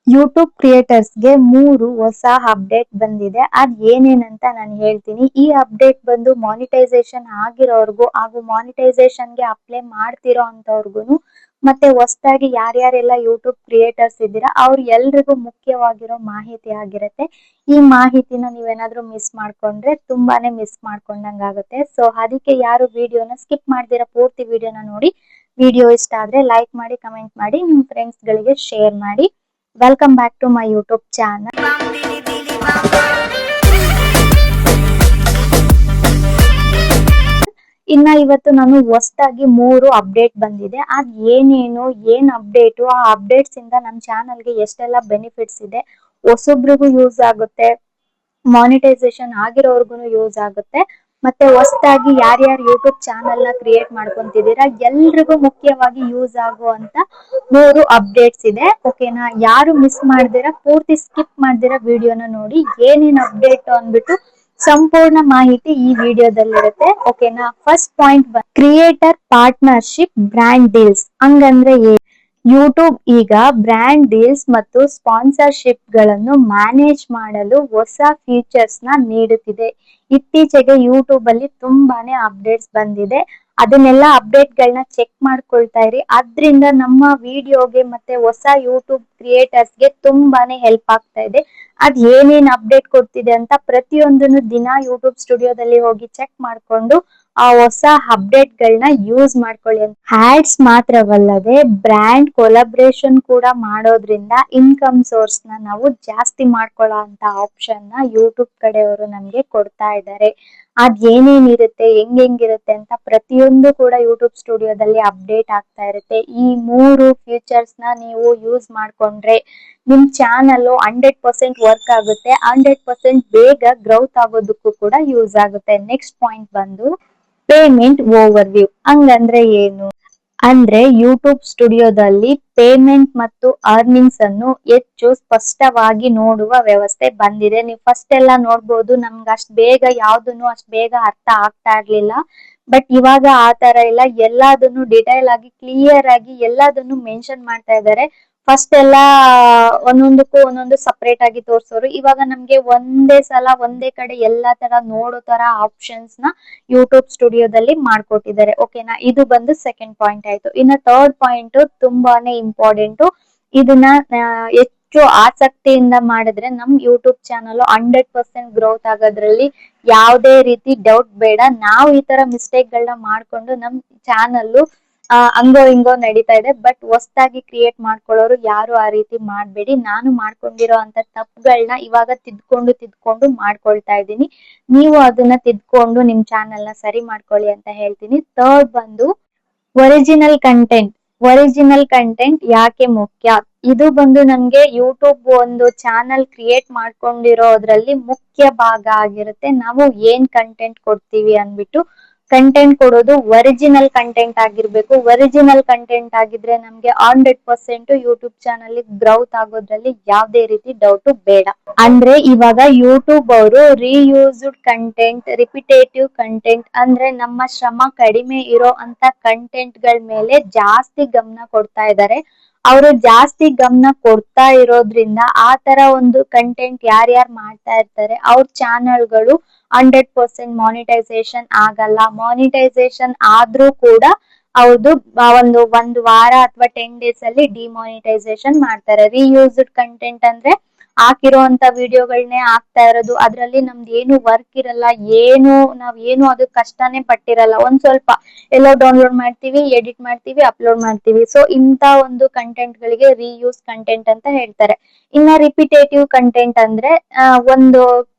YouTube ಕ್ರಿಯೇಟರ್ಸ್ಗೆ 3 ಹೊಸ update ಬಂದಿದೆ. ಅದ್ ಏನೇನಂತ ನಾನು ಹೇಳ್ತೀನಿ. ಈ ಅಪ್ಡೇಟ್ ಬಂದು ಮಾನಿಟೈಸೇಷನ್ ಆಗಿರೋರ್ಗು ಹಾಗೂ ಮಾನಿಟೈಸೇಷನ್ಗೆ ಅಪ್ಲೈ ಮಾಡ್ತಿರೋ ಅಂತವ್ರಿಗೂನು ಮತ್ತೆ ಹೊಸದಾಗಿ ಯಾರ್ಯಾರೆಲ್ಲ ಯೂಟ್ಯೂಬ್ ಕ್ರಿಯೇಟರ್ಸ್ ಇದ್ದೀರಾ ಅವ್ರ ಎಲ್ರಿಗೂ ಮುಖ್ಯವಾಗಿರೋ ಮಾಹಿತಿ ಆಗಿರುತ್ತೆ. ಈ ಮಾಹಿತಿನ ನೀವೇನಾದ್ರೂ ಮಿಸ್ ಮಾಡ್ಕೊಂಡ್ರೆ ತುಂಬಾನೇ ಮಿಸ್ ಮಾಡ್ಕೊಂಡಂಗ್ ಆಗುತ್ತೆ. ಸೊ ಅದಕ್ಕೆ ಯಾರು ವಿಡಿಯೋನ ಸ್ಕಿಪ್ ಮಾಡ್ದಿರಾ ಪೂರ್ತಿ ವಿಡಿಯೋನ ನೋಡಿ. ವಿಡಿಯೋ ಇಷ್ಟ ಆದ್ರೆ ಲೈಕ್ ಮಾಡಿ, ಕಮೆಂಟ್ ಮಾಡಿ, ನಿಮ್ ಫ್ರೆಂಡ್ಸ್ ಗಳಿಗೆ ಶೇರ್ ಮಾಡಿ. Welcome back to my YouTube channel. ಇನ್ನ ಇವತ್ತು ನಾನು ಹೊಸದಾಗಿ 3 ಅಪ್ಡೇಟ್ ಬಂದಿದೆ. ಅದ್ ಏನೇನು, ಏನ್ ಅಪ್ಡೇಟು, ಆ ಅಪ್ಡೇಟ್ಸ್ ಇಂದ ನಮ್ ಚಾನಲ್ಗೆ ಎಷ್ಟೆಲ್ಲ ಬೆನಿಫಿಟ್ಸ್ ಇದೆ, ಹೊಸೊಬ್ರಿಗೂ ಯೂಸ್ ಆಗುತ್ತೆ, ಮಾನಿಟೈಸೇಷನ್ ಆಗಿರೋರ್ಗು ಯೂಸ್ ಆಗುತ್ತೆ, ಮತ್ತೆ ಹೊಸದಾಗಿ ಯಾರ್ಯಾರು ಯೂಟ್ಯೂಬ್ ಚಾನಲ್ ನ ಕ್ರಿಯೇಟ್ ಮಾಡ್ಕೊಂತಿದ್ದೀರಾ ಎಲ್ರಿಗೂ ಮುಖ್ಯವಾಗಿ ಯೂಸ್ ಆಗುವಂತ 3 ಅಪ್ಡೇಟ್ಸ್ ಇದೆ. ಓಕೆನಾ? ಯಾರು ಮಿಸ್ ಮಾಡ್ದಿರಾ ಪೂರ್ತಿ ಸ್ಕಿಪ್ ಮಾಡ್ದಿರಾ ವಿಡಿಯೋನ ನೋಡಿ. ಏನೇನ್ ಅಪ್ಡೇಟ್ ಅಂದ್ಬಿಟ್ಟು ಸಂಪೂರ್ಣ ಮಾಹಿತಿ ಈ ವಿಡಿಯೋದಲ್ಲಿರುತ್ತೆ. ಓಕೆನಾ? First point, creator partnership brand deals. ಹಂಗಂದ್ರೆ ಯೂಟ್ಯೂಬ್ ಈಗ ಬ್ರ್ಯಾಂಡ್ ಡೀಲ್ಸ್ ಮತ್ತು ಸ್ಪಾನ್ಸರ್ಶಿಪ್ ಗಳನ್ನು ಮ್ಯಾನೇಜ್ ಮಾಡಲು ಹೊಸ ಫೀಚರ್ಸ್ ನ ನೀಡುತ್ತಿದೆ. ಇತ್ತೀಚೆಗೆ ಯೂಟ್ಯೂಬ್ ಅಲ್ಲಿ ತುಂಬಾನೇ ಅಪ್ಡೇಟ್ಸ್ ಬಂದಿದೆ. ಅದನ್ನೆಲ್ಲ ಅಪ್ಡೇಟ್ ಗಳನ್ನ ಚೆಕ್ ಮಾಡ್ಕೊಳ್ತಾ ಇರಿ. ಅದ್ರಿಂದ ನಮ್ಮ ವಿಡಿಯೋಗೆ ಮತ್ತೆ ಹೊಸ ಯೂಟ್ಯೂಬ್ ಕ್ರಿಯೇಟರ್ಸ್ಗೆ ತುಂಬಾನೇ ಹೆಲ್ಪ್ ಆಗ್ತಾ ಇದೆ. ಅದ್ ಏನೇನ್ ಅಪ್ಡೇಟ್ ಕೊಡ್ತಿದೆ ಅಂತ ಪ್ರತಿಯೊಂದನ್ನು ದಿನ ಯೂಟ್ಯೂಬ್ ಸ್ಟುಡಿಯೋದಲ್ಲಿ ಹೋಗಿ ಚೆಕ್ ಮಾಡ್ಕೊಂಡು ಆ ಹೊಸ ಅಪ್ಡೇಟ್ ಗಳನ್ನ ಯೂಸ್ ಮಾಡ್ಕೊಳ್ಳಿ ಅಂತ. ಆಡ್ಸ್ ಮಾತ್ರವಲ್ಲದೆ ಬ್ರ್ಯಾಂಡ್ ಕೊಲಾಬ್ರೇಷನ್ ಕೂಡ ಮಾಡೋದ್ರಿಂದ ಇನ್ಕಮ್ ಸೋರ್ಸ್ ನ ನಾವು ಜಾಸ್ತಿ ಮಾಡ್ಕೊಳ್ಳೋ ಅಂತ ಆಪ್ಷನ್ ನ ಯೂಟ್ಯೂಬ್ ಕಡೆಯವರು ನಮ್ಗೆ ಕೊಡ್ತಾ ಇದ್ದಾರೆ. ಅದ್ ಏನೇನಿರುತ್ತೆ, ಹೆಂಗಿರುತ್ತೆ ಅಂತ ಪ್ರತಿಯೊಂದು ಕೂಡ ಯೂಟ್ಯೂಬ್ ಸ್ಟುಡಿಯೋದಲ್ಲಿ ಅಪ್ಡೇಟ್ ಆಗ್ತಾ ಇರುತ್ತೆ. ಈ 3 ಫೀಚರ್ಸ್ ನ ನೀವು ಯೂಸ್ ಮಾಡ್ಕೊಂಡ್ರೆ ನಿಮ್ ಚಾನಲ್ 100% ವರ್ಕ್ ಆಗುತ್ತೆ. 100% ಬೇಗ ಗ್ರೌತ್ ಆಗೋದಕ್ಕೂ ಕೂಡ ಯೂಸ್ ಆಗುತ್ತೆ. ನೆಕ್ಸ್ಟ್ ಪಾಯಿಂಟ್ ಬಂದು ಪೇಮೆಂಟ್ ಓವರ್ ವ್ಯೂ. ಹಂಗಂದ್ರೆ ಏನು ಅಂದ್ರೆ ಯೂಟ್ಯೂಬ್ ಸ್ಟುಡಿಯೋದಲ್ಲಿ ಪೇಮೆಂಟ್ ಮತ್ತು ಅರ್ನಿಂಗ್ಸ್ ಅನ್ನು ಹೆಚ್ಚು ಸ್ಪಷ್ಟವಾಗಿ ನೋಡುವ ವ್ಯವಸ್ಥೆ ಬಂದಿದೆ. ನೀವು ಫಸ್ಟ್ ಎಲ್ಲ ನೋಡ್ಬೋದು, ನಮ್ಗೆ ಅಷ್ಟ್ ಬೇಗ ಯಾವ್ದನ್ನು ಅಷ್ಟ್ ಬೇಗ ಅರ್ಥ ಆಗ್ತಾ ಇರ್ಲಿಲ್ಲ. ಬಟ್ ಇವಾಗ ಆ ತರ ಇಲ್ಲ, ಎಲ್ಲದನ್ನು ಡಿಟೈಲ್ ಆಗಿ ಕ್ಲಿಯರ್ ಆಗಿ ಎಲ್ಲದನ್ನು ಮೆನ್ಷನ್ ಮಾಡ್ತಾ ಇದ್ದಾರೆ. ಫಸ್ಟ್ ಎಲ್ಲ ಒಂದೊಂದಕ್ಕೂ ಒಂದೊಂದು ಸಪರೇಟ್ ಆಗಿ ತೋರ್ಸೋರು. ಇವಾಗ ನಮ್ಗೆ ಒಂದೇ ಸಲ ಒಂದೇ ಕಡೆ ಎಲ್ಲಾ ತರ ನೋಡೋ ತರ ಆಪ್ಷನ್ಸ್ ನ ಯೂಟ್ಯೂಬ್ ಸ್ಟುಡಿಯೋದಲ್ಲಿ ಮಾಡ್ಕೊಟ್ಟಿದ್ದಾರೆ. ಓಕೆನಾ? ಇದು ಬಂದು ಸೆಕೆಂಡ್ ಪಾಯಿಂಟ್ ಆಯ್ತು. ಇನ್ನು ಥರ್ಡ್ ಪಾಯಿಂಟ್ ತುಂಬಾನೇ ಇಂಪಾರ್ಟೆಂಟ್. ಇದನ್ನ ಹೆಚ್ಚು ಆಸಕ್ತಿಯಿಂದ ಮಾಡಿದ್ರೆ ನಮ್ ಯೂಟ್ಯೂಬ್ ಚಾನಲ್ 100% ಗ್ರೋತ್ ಆಗೋದ್ರಲ್ಲಿ ಯಾವುದೇ ರೀತಿ ಡೌಟ್ ಬೇಡ. ನಾವು ಈ ತರ ಮಿಸ್ಟೇಕ್ ಗಳನ್ನ ಮಾಡ್ಕೊಂಡು ನಮ್ ಚಾನಲ್ ಹಂಗೋ ಹಿಂಗೋ ನಡೀತಾ ಇದೆ. ಬಟ್ ಹೊಸದಾಗಿ ಕ್ರಿಯೇಟ್ ಮಾಡ್ಕೊಳ್ಳೋರು ಯಾರು ಆ ರೀತಿ ಮಾಡ್ಬೇಡಿ. ನಾನು ಮಾಡ್ಕೊಂಡಿರೋ ಅಂತ ತಪ್ಪುಗಳನ್ನ ಇವಾಗ ತಿದ್ಕೊಂಡು ಮಾಡ್ಕೊಳ್ತಾ ಇದ್ದೀನಿ. ನೀವು ಅದನ್ನ ತಿದ್ಕೊಂಡು ನಿಮ್ ಚಾನಲ್ ನ ಸರಿ ಮಾಡ್ಕೊಳ್ಳಿ ಅಂತ ಹೇಳ್ತೀನಿ. ಥರ್ಡ್ ಬಂದು ಒರಿಜಿನಲ್ ಕಂಟೆಂಟ್. ಒರಿಜಿನಲ್ ಕಂಟೆಂಟ್ ಯಾಕೆ ಮುಖ್ಯ? ಇದು ಬಂದು ನಮ್ಗೆ ಯೂಟ್ಯೂಬ್ ಒಂದು ಚಾನಲ್ ಕ್ರಿಯೇಟ್ ಮಾಡ್ಕೊಂಡಿರೋದ್ರಲ್ಲಿ ಮುಖ್ಯ ಭಾಗ ಆಗಿರುತ್ತೆ. ನಾವು ಏನ್ ಕಂಟೆಂಟ್ ಕೊಡ್ತೀವಿ ಅಂದ್ಬಿಟ್ಟು ಕಂಟೆಂಟ್ ಕೊಡೋದು ಒರಿಜಿನಲ್ ಕಂಟೆಂಟ್ ಆಗಿರ್ಬೇಕು. ಒರಿಜಿನಲ್ ಕಂಟೆಂಟ್ ಆಗಿದ್ರೆ ನಮ್ಗೆ 100% ಯೂಟ್ಯೂಬ್ ಚಾನಲ್ ಗ್ರೌತ್ ಆಗೋದ್ರಲ್ಲಿ ಯಾವ್ದೇ ರೀತಿ ಡೌಟ್ ಬೇಡ. ಅಂದ್ರೆ ಇವಾಗ ಯೂಟ್ಯೂಬ್ ಅವರು ರೀಯೂಸ್ಡ್ ಕಂಟೆಂಟ್, ರಿಪಿಟೇಟಿವ್ ಕಂಟೆಂಟ್ ಅಂದ್ರೆ ನಮ್ಮ ಶ್ರಮ ಕಡಿಮೆ ಇರೋ ಅಂತ ಕಂಟೆಂಟ್ ಗಳ ಮೇಲೆ ಜಾಸ್ತಿ ಗಮನ ಕೊಡ್ತಾ ಇದ್ದಾರೆ. ಅವರು ಜಾಸ್ತಿ ಗಮನ ಕೊಡ್ತಾ ಇರೋದ್ರಿಂದ ಆ ತರ ಒಂದು ಕಂಟೆಂಟ್ ಯಾರ್ಯಾರು ಮಾಡ್ತಾ ಇರ್ತಾರೆ ಅವ್ರ ಚಾನಲ್ಗಳು 100% ಮಾನಿಟೈಸೇಷನ್ ಆಗಲ್ಲ. ಮಾನಿಟೈಸೇಷನ್ ಆದ್ರೂ ಕೂಡ ಅವ್ರದ್ದು ಒಂದು ವಾರ ಅಥವಾ 10 days ಅಲ್ಲಿ ಡಿಮಾನಿಟೈಸೇಷನ್ ಮಾಡ್ತಾರೆ. ರೀಯೂಸ್ಡ್ ಕಂಟೆಂಟ್ ಅಂದ್ರೆ ಹಾಕಿರೋಂತ ವಿಡಿಯೋಗಳನ್ನೇ ಹಾಕ್ತಾ ಇರೋದು, ಅದ್ರಲ್ಲಿ ನಮ್ದು ಏನು ವರ್ಕ್ ಇರಲ್ಲ, ನಾವ್ ಏನು ಅದು ಕಷ್ಟನೇ ಪಟ್ಟಿರಲ್ಲ. ಒಂದ್ ಸ್ವಲ್ಪ ಎಲ್ಲೋ ಡೌನ್ಲೋಡ್ ಮಾಡ್ತೀವಿ, ಎಡಿಟ್ ಮಾಡ್ತೀವಿ, ಅಪ್ಲೋಡ್ ಮಾಡ್ತೀವಿ. ಸೊ ಇಂತ ಒಂದು ಕಂಟೆಂಟ್ ಗಳಿಗೆ ರೀಯೂಸ್ ಕಂಟೆಂಟ್ ಅಂತ ಹೇಳ್ತಾರೆ. ಇನ್ನ ರಿಪಿಟೇಟಿವ್ ಕಂಟೆಂಟ್ ಅಂದ್ರೆ ಒಂದು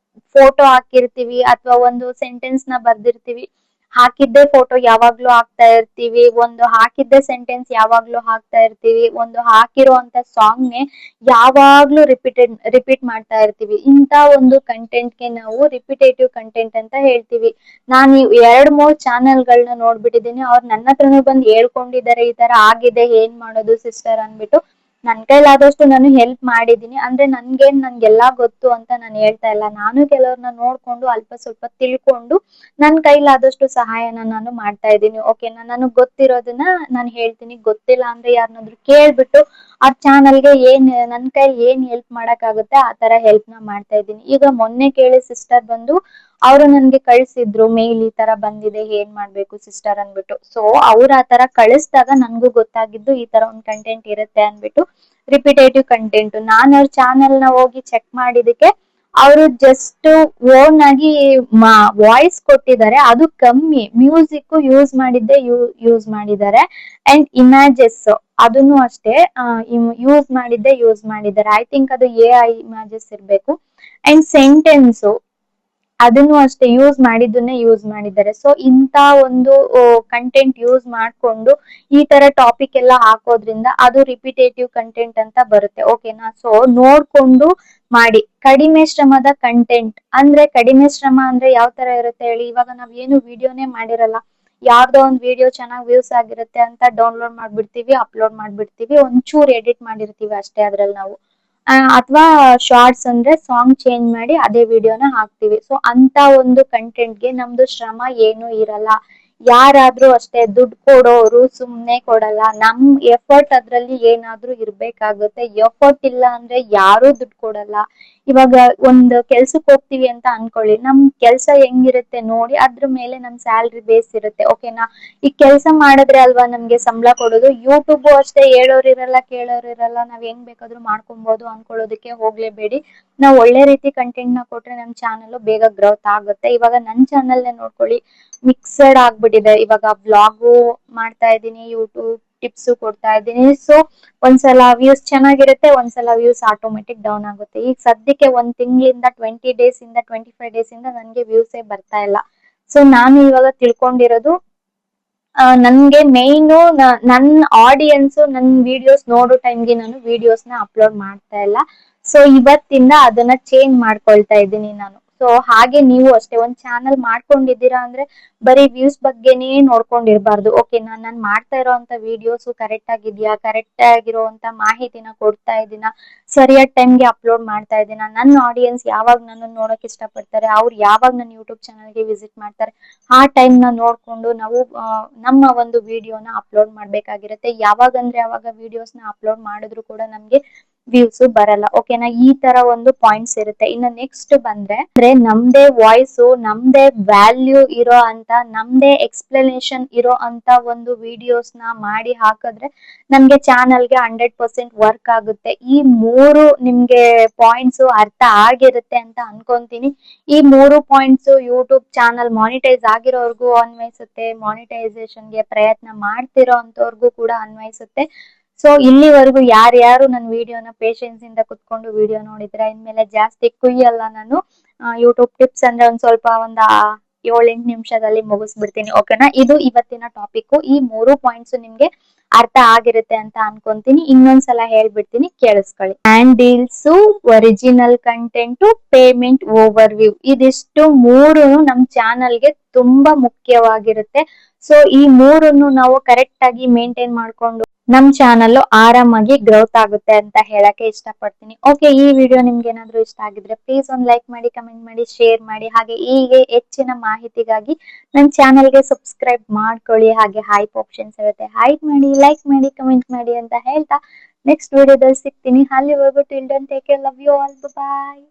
ಫೋಟೋ ಹಾಕಿರ್ತೀವಿ ಅಥವಾ ಒಂದು ಸೆಂಟೆನ್ಸ್ ನ ಬರ್ದಿರ್ತೀವಿ, ಹಾಕಿದ್ದೇ ಫೋಟೋ ಯಾವಾಗ್ಲೂ ಹಾಕ್ತಾ ಇರ್ತೀವಿ, ಒಂದು ಹಾಕಿದ್ದೇ ಸೆಂಟೆನ್ಸ್ ಯಾವಾಗ್ಲೂ ಹಾಕ್ತಾ ಇರ್ತೀವಿ, ಒಂದು ಹಾಕಿರುವಂತ ಸಾಂಗ್ ನೇ ಯಾವಾಗ್ಲೂ ರಿಪೀಟ್ ಮಾಡ್ತಾ ಇರ್ತೀವಿ. ಇಂತ ಒಂದು ಕಂಟೆಂಟ್ ಗೆ ನಾವು ರಿಪಿಟೇಟಿವ್ ಕಂಟೆಂಟ್ ಅಂತ ಹೇಳ್ತೀವಿ. ನಾನು 2-3 ಚಾನೆಲ್ ಗಳನ್ನ ನೋಡ್ಬಿಟ್ಟಿದೀನಿ. ಅವ್ರು ನನ್ನ ಹತ್ರನೂ ಬಂದು ಹೇಳ್ಕೊಂಡಿದ್ದಾರೆ, ಈ ತರ ಆಗಿದೆ, ಏನ್ ಮಾಡೋದು ಸಿಸ್ಟರ್ ಅನ್ಬಿಟ್ಟು. ನನ್ ಕೈಲಾದಷ್ಟು ನಾನು ಹೆಲ್ಪ್ ಮಾಡಿದೀನಿ. ಅಂದ್ರೆ ನನ್ಗೆಲ್ಲಾ ಗೊತ್ತು ಅಂತ ನಾನು ಹೇಳ್ತಾ ಇಲ್ಲ. ನಾನು ಕೆಲವ್ರನ್ನ ನೋಡ್ಕೊಂಡು ಅಲ್ಪ ಸ್ವಲ್ಪ ತಿಳ್ಕೊಂಡು ನನ್ ಕೈಲಾದಷ್ಟು ಸಹಾಯನ ನಾನು ಮಾಡ್ತಾ ಇದ್ದೀನಿ. ಓಕೆನಾ, ನನಗ್ ಗೊತ್ತಿರೋದನ್ನ ನಾನು ಹೇಳ್ತೀನಿ. ಗೊತ್ತಿಲ್ಲ ಅಂದ್ರೆ ಯಾರನ್ನಾದ್ರೂ ಕೇಳ್ಬಿಟ್ಟು ಆ ಚಾನಲ್ಗೆ ನನ್ ಕೈಲಿ ಏನ್ ಹೆಲ್ಪ್ ಮಾಡಕ್ ಆಗುತ್ತೆ ಆ ತರ ಹೆಲ್ಪ್ ನ ಮಾಡ್ತಾ ಇದ್ದೀನಿ. ಈಗ ಮೊನ್ನೆ ಕೇಳಿ ಸಿಸ್ಟರ್ ಬಂದು ಅವರು ನನ್ಗೆ ಕಳ್ಸಿದ್ರು ಮೇಲ್, ಈ ತರ ಬಂದಿದೆ ಏನ್ ಮಾಡ್ಬೇಕು ಸಿಸ್ಟರ್ ಅನ್ಬಿಟ್ಟು. ಸೊ ಅವ್ರ ಆ ತರ ಕಳಿಸ್ದಾಗ ನನ್ಗೂ ಗೊತ್ತಾಗಿದ್ದು ಈ ತರ ಒಂದ್ ಕಂಟೆಂಟ್ ಇರುತ್ತೆ ಅನ್ಬಿಟ್ಟು, ರಿಪಿಟೇಟಿವ್ ಕಂಟೆಂಟ್. ನಾನ್ ಅವ್ರ ಚಾನೆಲ್ ನ ಹೋಗಿ ಚೆಕ್ ಮಾಡಿದಕ್ಕೆ ಅವರು ಜಸ್ಟ್ ಓನ್ ಆಗಿ ವಾಯ್ಸ್ ಕೊಟ್ಟಿದ್ದಾರೆ, ಅದು ಕಮ್ಮಿ. ಮ್ಯೂಸಿಕ್ ಯೂಸ್ ಮಾಡಿದ್ದಾರೆ ಅಂಡ್ ಇಮೇಜಸ್ ಅದನ್ನು ಅಷ್ಟೇ ಯೂಸ್ ಮಾಡಿದ್ದಾರೆ. ಐ ಥಿಂಕ್ ಅದು AI ಇಮೇಜಸ್ ಇರ್ಬೇಕು. ಅಂಡ್ ಸೆಂಟೆನ್ಸ್ ಅದನ್ನು ಅಷ್ಟೇ ಯೂಸ್ ಮಾಡಿದ್ದಾರೆ. ಸೊ ಇಂತ ಒಂದು ಕಂಟೆಂಟ್ ಯೂಸ್ ಮಾಡ್ಕೊಂಡು ಈ ತರ ಟಾಪಿಕ್ ಎಲ್ಲ ಹಾಕೋದ್ರಿಂದ ಅದು ರಿಪಿಟೇಟಿವ್ ಕಂಟೆಂಟ್ ಅಂತ ಬರುತ್ತೆ. ಓಕೆನಾ, ಸೊ ನೋಡ್ಕೊಂಡು ಮಾಡಿ. ಕಡಿಮೆ ಶ್ರಮದ ಕಂಟೆಂಟ್ ಅಂದ್ರೆ, ಕಡಿಮೆ ಶ್ರಮ ಅಂದ್ರೆ ಯಾವ ತರ ಇರುತ್ತೆ ಹೇಳಿ. ಇವಾಗ ನಾವ್ ಏನು ವಿಡಿಯೋನೇ ಮಾಡಿರಲ್ಲ, ಯಾವ್ದೋ ಒಂದ್ ವಿಡಿಯೋ ಚೆನ್ನಾಗ್ ವ್ಯೂಸ್ ಆಗಿರುತ್ತೆ ಅಂತ ಡೌನ್ಲೋಡ್ ಮಾಡ್ಬಿಡ್ತೀವಿ, ಅಪ್ಲೋಡ್ ಮಾಡ್ಬಿಡ್ತೀವಿ, ಒಂಚೂರು ಎಡಿಟ್ ಮಾಡಿರ್ತೀವಿ ಅಷ್ಟೇ ಅದ್ರಲ್ಲಿ ನಾವು. ಅಥವಾ ಶಾರ್ಟ್ಸ್ ಅಂದ್ರೆ ಸಾಂಗ್ ಚೇಂಜ್ ಮಾಡಿ ಅದೇ ವಿಡಿಯೋನ ಹಾಕ್ತಿವಿ. ಸೊ ಅಂತ ಒಂದು ಕಂಟೆಂಟ್ಗೆ ನಮ್ದು ಶ್ರಮ ಏನು ಇರಲ್ಲ. ಯಾರಾದ್ರೂ ಅಷ್ಟೇ ದುಡ್ಡು ಕೊಡೋರು ಸುಮ್ನೆ ಕೊಡಲ್ಲ. ನಮ್ ಎಫರ್ಟ್ ಅದ್ರಲ್ಲಿ ಏನಾದ್ರೂ ಇರ್ಬೇಕಾಗುತ್ತೆ. ಎಫರ್ಟ್ ಇಲ್ಲ ಅಂದ್ರೆ ಯಾರು ದುಡ್ಡು ಕೊಡಲ್ಲ. ಇವಾಗ ಒಂದ್ ಕೆಲ್ಸಕ್ ಹೋಗ್ತೀವಿ ಅಂತ ಅನ್ಕೊಳ್ಳಿ, ನಮ್ ಕೆಲ್ಸ ಹೆಂಗಿರುತ್ತೆ ನೋಡಿ ಅದ್ರ ಮೇಲೆ ನಮ್ ಸ್ಯಾಲ್ರಿ ಬೇಸ್ ಇರುತ್ತೆ. ಓಕೆನಾ, ಈ ಕೆಲ್ಸ ಮಾಡಿದ್ರೆ ಅಲ್ವಾ ನಮ್ಗೆ ಸಂಬಳ ಕೊಡೋದು. ಯೂಟ್ಯೂಬ್ ಅಷ್ಟೇ, ಹೇಳೋರ್ ಇರಲ್ಲ ಕೇಳೋರ್ ಇರಲ್ಲ, ನಾವ್ ಹೆಂಗ್ ಬೇಕಾದ್ರೂ ಮಾಡ್ಕೊಬಹುದು ಅನ್ಕೊಳ್ಳೋದಕ್ಕೆ ಹೋಗ್ಲೇಬೇಡಿ. ನಾವ್ ಒಳ್ಳೆ ರೀತಿ ಕಂಟೆಂಟ್ ನ ಕೊಟ್ರೆ ನಮ್ ಚಾನಲ್ ಬೇಗ ಗ್ರೋತ್ ಆಗುತ್ತೆ. ಇವಾಗ ನನ್ ಚಾನಲ್ ನೋಡ್ಕೊಳ್ಳಿ, ಮಿಕ್ಸಡ್ ಆಗ್ಬಿಟ್ಟಿದೆ. ಇವಾಗ ಬ್ಲಾಗು ಮಾಡ್ತಾ ಇದ್ದೀನಿ, ಯೂಟ್ಯೂಬ್ ಟಿಪ್ಸ್ ಕೊಡ್ತಾ ಇದ್ದೀನಿ. ಸೊ ಒಂದ್ಸಲ ವ್ಯೂಸ್ ಚೆನ್ನಾಗಿರುತ್ತೆ, ಒಂದ್ಸಲ ವ್ಯೂಸ್ ಆಟೋಮೆಟಿಕ್ ಡೌನ್ ಆಗುತ್ತೆ. ಈಗ ಸದ್ಯಕ್ಕೆ ಒಂದ್ ತಿಂಗಳಿಂದ 20 ಡೇಸ್ ಇಂದ 25 ಡೇಸ್ ಇಂದ ನನ್ಗೆ ವ್ಯೂಸೇ ಬರ್ತಾ ಇಲ್ಲ. ಸೊ ನಾನು ಇವಾಗ ತಿಳ್ಕೊಂಡಿರೋದು, ನನ್ಗೆ ಮೇನ್ ನನ್ ಆಡಿಯನ್ಸ್ ನನ್ ವಿಡಿಯೋಸ್ ನೋಡೋ ಟೈಮ್ಗೆ ನಾನು ವಿಡಿಯೋಸ್ ನ ಅಪ್ಲೋಡ್ ಮಾಡ್ತಾ ಇಲ್ಲ. ಸೊ ಇವತ್ತಿಂದ ಅದನ್ನ ಚೇಂಜ್ ಮಾಡ್ಕೊಳ್ತಾ ಇದ್ದೀನಿ ನಾನು. ಸೊ ಹಾಗೆ ನೀವು ಅಷ್ಟೇ ಒಂದ್ ಚಾನಲ್ ಮಾಡ್ಕೊಂಡಿದ್ದೀರಾ ಅಂದ್ರೆ ಬರೀ ವ್ಯೂಸ್ ಬಗ್ಗೆನೇ ನೋಡ್ಕೊಂಡಿರ್ಬಾರ್ದು. ಓಕೆ, ನಾನ್ ಮಾಡ್ತಾ ಇರೋಂತ ವಿಡಿಯೋಸ್ ಕರೆಕ್ಟ್ ಆಗಿದ್ಯಾ, ಕರೆಕ್ಟ್ ಆಗಿರುವಂತ ಮಾಹಿತಿನ ಕೊಡ್ತಾ ಇದೀನ, ಸರಿಯಾದ ಟೈಮ್ಗೆ ಅಪ್ಲೋಡ್ ಮಾಡ್ತಾ ಇದೀನ, ನನ್ನ ಆಡಿಯನ್ಸ್ ಯಾವಾಗ ನನ್ನ ನೋಡಕ್ ಇಷ್ಟಪಡ್ತಾರೆ, ಅವ್ರು ಯಾವಾಗ ನನ್ನ ಯೂಟ್ಯೂಬ್ ಚಾನಲ್ಗೆ ವಿಸಿಟ್ ಮಾಡ್ತಾರೆ ಆ ಟೈಮ್ ನ ನೋಡ್ಕೊಂಡು ನಾವು ನಮ್ಮ ಒಂದು ವಿಡಿಯೋನ ಅಪ್ಲೋಡ್ ಮಾಡ್ಬೇಕಾಗಿರುತ್ತೆ. ಯಾವಾಗಂದ್ರೆ ಅವಾಗ ವಿಡಿಯೋಸ್ ನ ಅಪ್ಲೋಡ್ ಮಾಡಿದ್ರು ಕೂಡ ನಮ್ಗೆ ವ್ಯೂಸ್ ಬರಲ್ಲ. ಓಕೆನಾ, ಈ ತರ ಒಂದು ಪಾಯಿಂಟ್ಸ್ ಇರುತ್ತೆ. ಇನ್ನು ನೆಕ್ಸ್ಟ್ ಬಂದ್ರೆ ನಮ್ದೇ ವಾಯ್ಸ್, ನಮ್ದೇ ವ್ಯಾಲ್ಯೂ ಇರೋ ಅಂತ, ನಮ್ದೇ ಎಕ್ಸ್ಪ್ಲನೇಷನ್ ಇರೋ ಅಂತ ಒಂದು ವಿಡಿಯೋಸ್ ನ ಮಾಡಿ ಹಾಕಿದ್ರೆ ನಮ್ಗೆ ಚಾನಲ್ಗೆ 100% ವರ್ಕ್ ಆಗುತ್ತೆ. ಈ ಮೂರು ನಿಮ್ಗೆ ಪಾಯಿಂಟ್ಸ್ ಅರ್ಥ ಆಗಿರುತ್ತೆ ಅಂತ ಅನ್ಕೊಂತೀನಿ. ಈ ಮೂರು ಪಾಯಿಂಟ್ಸ್ ಯೂಟ್ಯೂಬ್ ಚಾನಲ್ ಮಾನಿಟೈಸ್ ಆಗಿರೋರ್ಗೂ ಅನ್ವಯಿಸುತ್ತೆ, ಮಾನಿಟೈಸೇಷನ್ಗೆ ಪ್ರಯತ್ನ ಮಾಡ್ತಿರೋ ಅಂತವ್ರಿಗೂ ಕೂಡ ಅನ್ವಯಿಸುತ್ತೆ. ಸೊ ಇಲ್ಲಿವರೆಗೂ ಯಾರ್ಯಾರು ನನ್ನ ವಿಡಿಯೋನ ಪೇಶನ್ಸ್ ಇಂದ ಕುತ್ಕೊಂಡು ವಿಡಿಯೋ ನೋಡಿದ್ರೆ, ಇನ್ಮೇಲೆ ಜಾಸ್ತಿ ಕುಯ್ಯಲ್ಲ ನಾನು. ಯೂಟ್ಯೂಬ್ ಟಿಪ್ಸ್ ಅಂದ್ರೆ ಒಂದ್ 7-8 ನಿಮಿಷದಲ್ಲಿ ಮುಗಿಸ್ಬಿಡ್ತೀನಿ. ಓಕೆನಾ, ಇದು ಇವತ್ತಿನ ಟಾಪಿಕ್. ಈ ಮೂರು ಪಾಯಿಂಟ್ಸ್ ನಿಮ್ಗೆ ಅರ್ಥ ಆಗಿರುತ್ತೆ ಅಂತ ಅನ್ಕೊಂತೀನಿ. ಇನ್ನೊಂದ್ಸಲ ಹೇಳ್ಬಿಡ್ತೀನಿ, ಕೇಳಿಸ್ಕೊಳ್ಳಿ. Handles, original content, payment over view, ಇದಿಷ್ಟು ಮೂರು ನಮ್ ಚಾನಲ್ಗೆ ತುಂಬಾ ಮುಖ್ಯವಾಗಿರುತ್ತೆ. ಸೊ ಈ ಮೂರನ್ನು ನಾವು ಕರೆಕ್ಟ್ ಆಗಿ ಮೇಂಟೈನ್ ಮಾಡ್ಕೊಂಡು ನಮ್ ಚಾನಲ್ ಆರಾಮಾಗಿ ಗ್ರೋತ್ ಆಗುತ್ತೆ ಅಂತ ಹೇಳಕ್ಕೆ ಇಷ್ಟಪಡ್ತೀನಿ. ಓಕೆ, ಈ ವಿಡಿಯೋ ನಿಮ್ಗೆ ಏನಾದ್ರೂ ಇಷ್ಟ ಆಗಿದ್ರೆ ಪ್ಲೀಸ್ ಒಂದ್ ಲೈಕ್ ಮಾಡಿ, ಕಮೆಂಟ್ ಮಾಡಿ, ಶೇರ್ ಮಾಡಿ. ಹಾಗೆ ಹೀಗೆ ಹೆಚ್ಚಿನ ಮಾಹಿತಿಗಾಗಿ ನನ್ನ ಚಾನಲ್ಗೆ ಸಬ್ಸ್ಕ್ರೈಬ್ ಮಾಡ್ಕೊಳ್ಳಿ. ಹಾಗೆ ಹೈಪ್ ಆಪ್ಷನ್ಸ್ ಇರುತ್ತೆ, ಹೈಪ್ ಮಾಡಿ, ಲೈಕ್ ಮಾಡಿ, ಕಮೆಂಟ್ ಮಾಡಿ ಅಂತ ಹೇಳ್ತಾ ನೆಕ್ಸ್ಟ್ ವಿಡಿಯೋದಲ್ಲಿ ಸಿಗ್ತೀನಿ. ಅಲ್ಲಿವರೆಗೂ till then take care, love you all, bye.